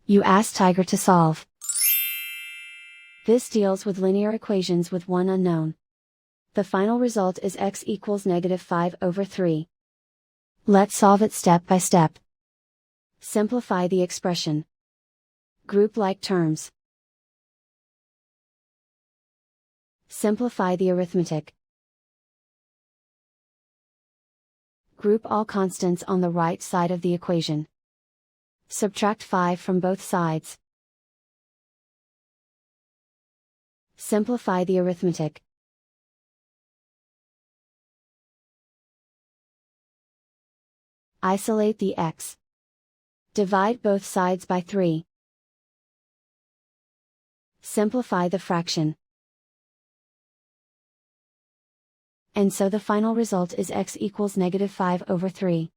You ask Tiger to solve. This deals with linear equations with one unknown. The final result is x equals -5/3. Let's solve it step by step. Simplify the expression. Group like terms. Simplify the arithmetic. Group all constants on the right side of the equation. Subtract 5 from both sides. Simplify the arithmetic. Isolate the x. Divide both sides by 3. Simplify the fraction. And so the final result is x equals -5/3.